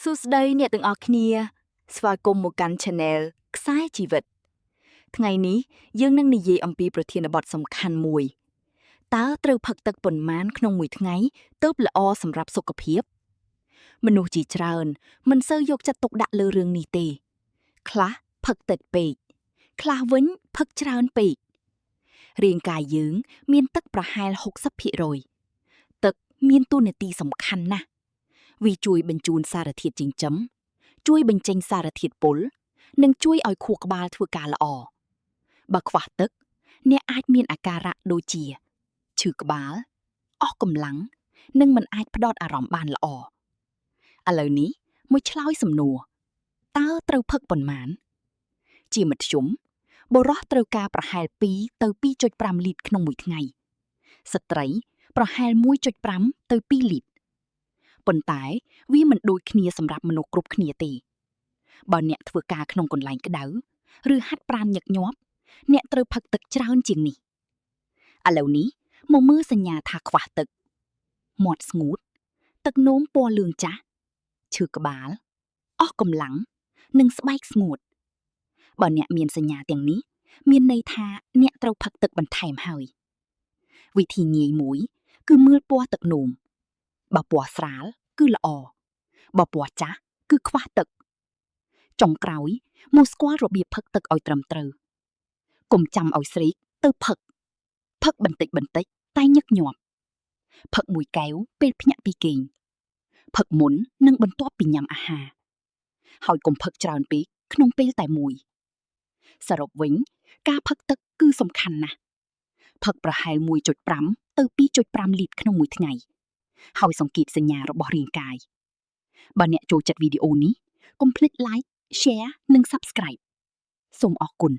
សួស្តីអ្នកទាំងអស់គ្នាស្វាគមន៍មកកាន់ Channel ខ្សែជីវិតថ្ងៃនេះយើងនឹងនិយាយអំពីប្រធានបទសំខាន់មួយតើត្រូវផឹកទឹកប៉ុន្មានក្នុងមួយថ្ងៃទើបល្អសម្រាប់សុខភាពមនុស្សជាច្រើនមិនសូវយកចិត្តទុកដាក់លើរឿងនេះទេខ្លះផឹកតិចពេកខ្លះវិញផឹកច្រើនពេករាងកាយយើងមានទឹកប្រហែល 60% ទឹកមានតួនាទីសំខាន់ណាស់វាជួយបញ្ជូនសារធាតុចិញ្ចឹមជួយបញ្ចេញសារធាតុពុលនិងជួយឲ្យខួរក្បាលធ្វើការល្អបើខ្វះទឹកអ្នកអាចមានអាការៈដូចជាឈឺក្បាលអស់កម្លាំងនិងមិនអាចផ្ដោតអារម្មណ៍បានល្អឥឡូវនេះមួយឆ្លើយសំណួរតើត្រូវផឹកប៉ុន្មានជាមធ្យមបុរសត្រូវការប្រហែល2ទៅ 2.5 លីត្រក្នុងមួយថ្ងៃស្ត្រីប្រហែល 1.5 ទៅ 2 លីត្រប៉ុន្តែវាមិនដូចគ្នាសម្រាប់មនុស្សគ្រប់គ្នាទេបើអ្នកធ្វើការក្នុងកន្លែងក្តៅឬហាត់ប្រាណញឹកញាប់អ្នកត្រូវផឹកទឹកច្រើនជាងនេះឥឡូវនេះមកមើលសញ្ញាថាខ្វះទឹកមាត់ស្ងួតទឹកនោមពណ៌លឿងចាស់ឈឺក្បាលអស់កម្លាំងនិងស្បែកស្ងួតបើអ្នកមានសញ្ញាទាំងនេះមានន័យថាអ្នកត្រូវផឹកទឹកបន្ថែមហើយវិធីងាយមួយគឺមើលពណ៌ទឹកនោមបើពណ៌ស្រាលគឺល្អបើពណ៌ចាស់គឺខ្វះទឹកចុងក្រោយមកស្គាល់របៀបផឹកទឹកឲ្យត្រឹមត្រូវកុំចាំឲ្យស្រេកទៅផឹកបន្តិចតែញឹកញាប់ផឹកមួយកែវពេលភ្ញាក់ពីគេងផឹកមុននិងបន្ទាប់ពីញ៉ាំអាហារហើយកុំផឹកច្រើនពេកក្នុងពេលតែមួយសរុបវិញការផឹកទឹកគឺសំខាន់ណាស់ផឹកប្រហែល 1.5 ទៅ 2.5 លីត្រក្នុងមួយថ្ងៃហើយសង្កេតសញ្ញារបស់រាងកាយបើអ្នកចូលចិត្តវីដេអូនេះកុំភ្លេច Like Share និង Subscribe សូមអរគុណ